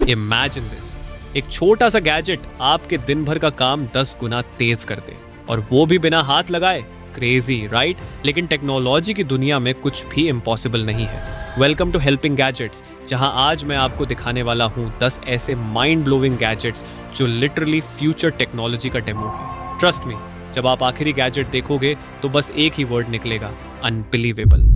Imagine this, एक छोटा सा गैजेट आपके दिन भर का काम 10 गुना तेज कर दे, और वो भी बिना हाथ लगाए। Crazy right? लेकिन टेक्नोलॉजी की दुनिया में कुछ भी इम्पॉसिबल नहीं है। वेलकम टू हेल्पिंग गैजेट्स, जहां आज मैं आपको दिखाने वाला हूं 10 ऐसे माइंड ब्लोइंग गैजेट्स जो लिटरली फ्यूचर टेक्नोलॉजी का डेमो है। ट्रस्ट मी, जब आप आखिरी गैजेट देखोगे तो बस एक ही वर्ड निकलेगा, अनबिलीवेबल।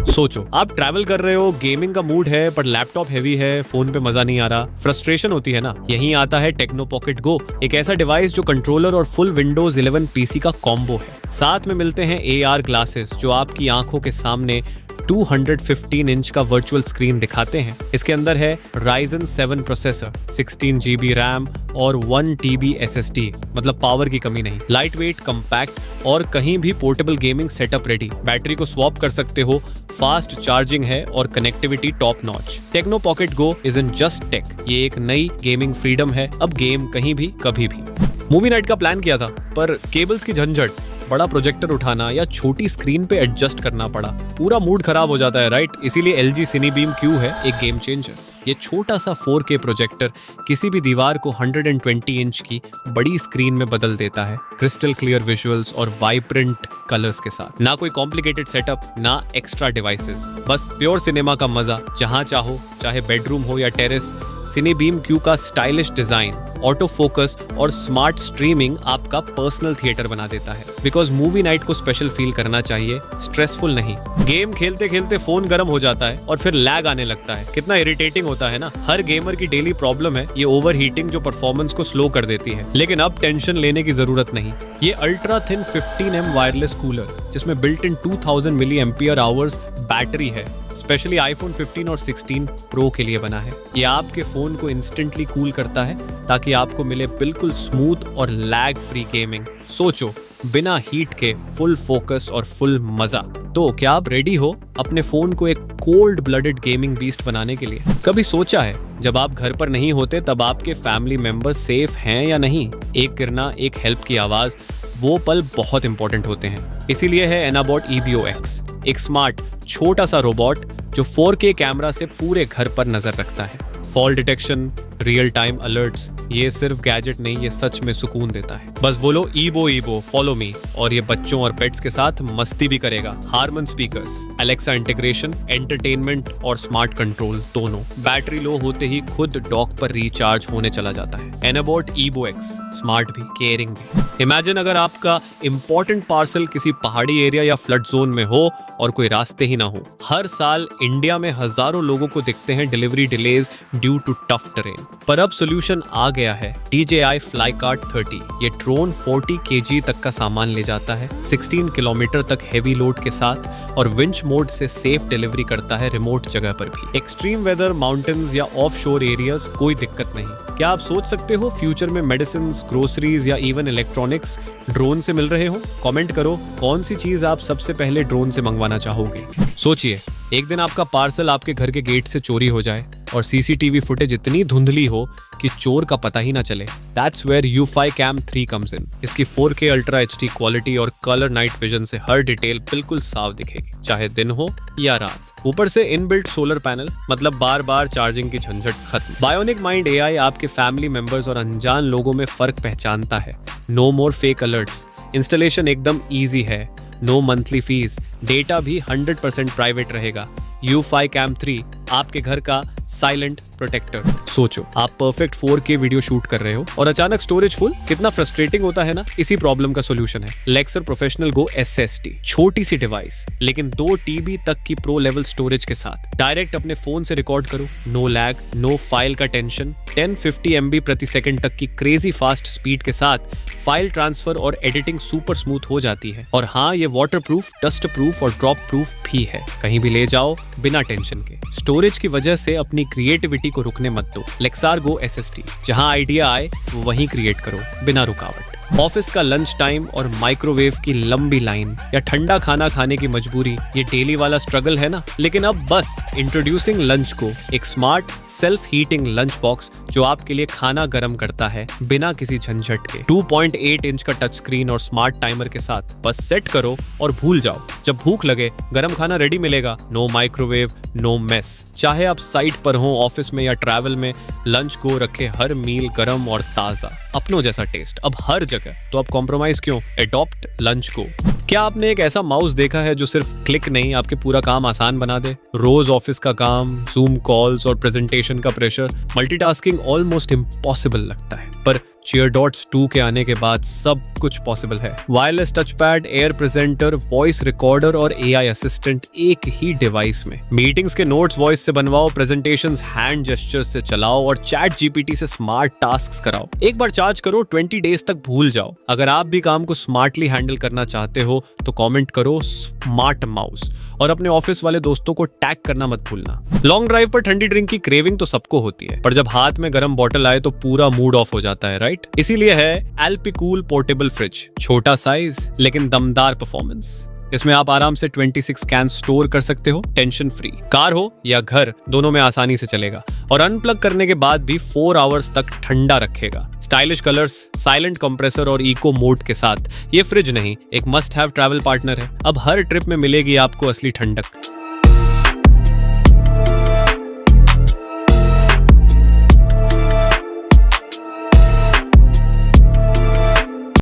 सोचो, आप ट्रैवल कर रहे हो, गेमिंग का मूड है पर लैपटॉप हैवी है, फोन पे मजा नहीं आ रहा, फ्रस्ट्रेशन होती है ना। यहीं आता है टेक्नो पॉकेट गो, एक ऐसा डिवाइस जो कंट्रोलर और फुल विंडोज 11 पीसी का कॉम्बो है। साथ में मिलते हैं AR ग्लासेस जो आपकी आंखों के सामने 215 इंच का वर्चुअल स्क्रीन दिखाते हैं। इसके अंदर है Ryzen 7 प्रोसेसर, 16 GB रैम और 1 TB SSD, मतलब पावर की कमी नहीं। लाइट वेट, कम्पैक्ट और कहीं भी portable gaming setup ready. Battery को स्वैप कर सकते हो, फास्ट चार्जिंग है और connectivity top notch. Tecno pocket go isn't just tech, ये एक नई गेमिंग फ्रीडम है। अब गेम कहीं भी कभी भी। मूवी नाइट का प्लान किया था पर केबल्स की झंझट, बड़ा प्रोजेक्टर उठाना या छोटी स्क्रीन पे एडजस्ट करना पड़ा, पूरा मूड खराब हो जाता है राइट? इसीलिए LG Cinebeam Q है एक गेम चेंजर। ये छोटा सा 4K प्रोजेक्टर किसी भी दीवार को 120 इंच की बड़ी स्क्रीन में बदल देता है, क्रिस्टल क्लियर विजुअल्स और वाइब्रेंट कलर्स के साथ। ना कोई कॉम्प्लिकेटेड सेटअप, ना एक्स्ट्रा डिवाइसेस, बस प्योर सिनेमा का मजा जहां चाहो, चाहे बेडरूम हो या टेरेस। Cinebeam Q का स्टाइलिश डिजाइन, ऑटो फोकस और स्मार्ट स्ट्रीमिंग आपका पर्सनल थिएटर बना देता है। बिकॉज मूवी नाइट को स्पेशल फील करना चाहिए, स्ट्रेसफुल नहीं। गेम खेलते खेलते फोन गर्म हो जाता है और फिर लैग आने लगता है, कितना इरिटेटिंग होता है ना। हर गेमर की डेली प्रॉब्लम है ये ओवर हीटिंग जो परफॉर्मेंस को स्लो कर देती है। लेकिन अब टेंशन लेने की जरूरत नहीं। ये ultra thin 15M wireless cooler जिसमें built in 2000 milliampere hours battery है, स्पेशली iPhone 15 और 16 Pro के लिए बना है। ये आपके फोन को इंस्टेंटली कूल करता है ताकि आपको मिले बिल्कुल स्मूथ और लैग फ्री गेमिंग। सोचो, बिना हीट के फुल फोकस और फुल मजा। तो क्या आप रेडी हो अपने फोन को एक कोल्ड ब्लडेड गेमिंग बीस्ट बनाने के लिए? कभी सोचा है जब आप घर पर नहीं होते तब आपके फैमिली मेंबर सेफ हैं या नहीं? एक गिरना, एक हेल्प की आवाज, वो पल बहुत इंपॉर्टेंट होते हैं। इसीलिए है Enabot EBO X, एक स्मार्ट छोटा सा रोबोट जो 4K कैमरा से पूरे घर पर नजर रखता है। Fall detection, real time alerts, ये सिर्फ गैजेट नहीं, ये सच में सुकून देता है। बस बोलो ईबो ईबो फॉलो मी और ये बच्चों और पेट्स के साथ मस्ती भी करेगा। Harman speakers, Alexa integration, entertainment और स्मार्ट कंट्रोल दोनों। बैटरी लो होते ही खुद डॉक पर रिचार्ज होने चला जाता है। Enabot EBO X, स्मार्ट भी, केयरिंग भी। इमेजिन अगर आपका इंपॉर्टेंट पार्सल किसी पहाड़ी एरिया या फ्लड जोन में हो और कोई रास्ते ही ना हो। हर साल इंडिया में हजारों लोगों को दिखते हैं delivery delays due to tough terrain, पर अब सोल्यूशन आ गया है। DJI Flycart 30, ये ड्रोन 40 kg तक का सामान ले जाता है, 16 किलोमीटर तक हेवी लोड के साथ, और विंच मोड से सेफ डिलीवरी करता है रिमोट जगह पर भी। एक्सट्रीम वेदर, माउंटेन्स या ऑफ शोर एरियाज, कोई दिक्कत नहीं। क्या आप सोच सकते हो फ्यूचर में मेडिसिन, ग्रोसरीज या इवन इलेक्ट्रॉनिक्स ड्रोन से मिल रहे हो? कमेंट करो कौन सी चीज आप सबसे पहले ड्रोन से मंगवाना चाहोगे। सोचिए, एक दिन आपका पार्सल आपके घर के गेट से चोरी हो जाए और CCTV फुटेज इतनी धुंधली हो कि चोर का पता ही ना चले। That's where UFI Cam 3 comes in। इसकी 4K Ultra HD क्वालिटी और कलर नाइट विजन से हर डिटेल बिल्कुल साफ दिखेगी, चाहे दिन हो या रात। ऊपर से इनबिल्ट सोलर पैनल, मतलब बार बार चार्जिंग की झंझट खत्म। बायोनिक माइंड AI आपके फैमिली मेंबर्स और अनजान लोगों में फर्क पहचानता है। नो मोर फेक अलर्ट्स, इंस्टॉलेशन एकदम ईजी है, नो मंथली फीस, डेटा भी 100% प्राइवेट रहेगा। UFI Cam 3 आपके घर का साइलेंट प्रोटेक्टर। सोचो, आप परफेक्ट 4K वीडियो शूट कर रहे हो और अचानक स्टोरेज फुल, कितना फ्रस्ट्रेटिंग होता है ना। इसी प्रॉब्लम का सोल्यूशन है Lexar Professional Go SSD, छोटी सी डिवाइस लेकिन 2 TB तक की प्रो लेवल स्टोरेज के साथ। डायरेक्ट अपने फोन से रिकॉर्ड करो, नो लैग, नो फाइल का टेंशन। 1050 MB प्रति सेकंड तक की क्रेजी फास्ट स्पीड के साथ फाइल ट्रांसफर और एडिटिंग सुपर स्मूथ हो जाती है। और हाँ, ये वाटर प्रूफ, डस्ट प्रूफ और ड्रॉप प्रूफ भी है, कहीं भी ले जाओ बिना टेंशन के। स्टोरेज की वजह से अपनी क्रिएटिविटी को रुकने मत दो। Lexar Go SSD, जहां आइडिया आए वो वहीं क्रिएट करो बिना रुकावट। ऑफिस का लंच टाइम और माइक्रोवेव की लंबी लाइन या ठंडा खाना खाने की मजबूरी, ये डेली वाला स्ट्रगल है ना। लेकिन अब बस इंट्रोड्यूसिंग लंच को, एक smart self heating lunch box जो आपके लिए खाना गर्म करता है बिना किसी झंझट के। 2.8 इंच का टच स्क्रीन और स्मार्ट टाइमर के साथ बस सेट करो और भूल जाओ। जब भूख लगे गर्म खाना रेडी मिलेगा। No microwave, no mess. चाहे आप साइट पर हो, ऑफिस में या ट्रैवल में, लंच को रखे हर मील गर्म और ताजा, अपनों जैसा टेस्ट अब हर जगह। तो अब कॉम्प्रोमाइज क्यों? एडॉप्ट लंच को। क्या आपने एक ऐसा माउस देखा है जो सिर्फ क्लिक नहीं आपके पूरा काम आसान बना दे? रोज ऑफिस का काम, जूम कॉल्स और प्रेजेंटेशन का प्रेशर, मल्टीटास्किंग ऑलमोस्ट इम्पॉसिबल लगता है, पर चीयरडॉट्स 2 के आने के बाद सब कुछ पॉसिबल है। Wireless touch pad, air presenter, voice recorder और एआई असिस्टेंट एक ही डिवाइस में। मीटिंग्स के नोट्स वॉइस से बनवाओ, प्रेजेंटेशंस हैंड जेस्चर्स से चलाओ और चैट जीपीटी से स्मार्ट टास्क्स कराओ। एक बार चार्ज करो, 20 डेज तक भूल जाओ। अगर आप भी काम को स्मार्टली हैंडल करना चाहते हो तो कमेंट करो स्मार्ट माउस और अपने ऑफिस वाले दोस्तों को टैग करना मत भूलना। लॉन्ग ड्राइव पर ठंडी ड्रिंक की क्रेविंग तो सबको होती है, पर जब हाथ में गर्म बॉटल आए तो पूरा मूड ऑफ हो जाता है, राइट? इसीलिए है एल्पिकूल पोर्टेबल फ्रिज। छोटा साइज लेकिन दमदार परफॉर्मेंस। इसमें आप आराम से 26 कैन स्टोर कर सकते हो, टेंशन फ्री। कार हो या घर, दोनों में आसानी से चलेगा और अनप्लग करने के बाद भी 4 आवर्स तक ठंडा रखेगा। स्टाइलिश कलर्स, साइलेंट कंप्रेसर और इको मोड के साथ ये फ्रिज नहीं, एक मस्ट हैव ट्रैवल पार्टनर है। अब हर ट्रिप में मिलेगी आपको असली ठंडक।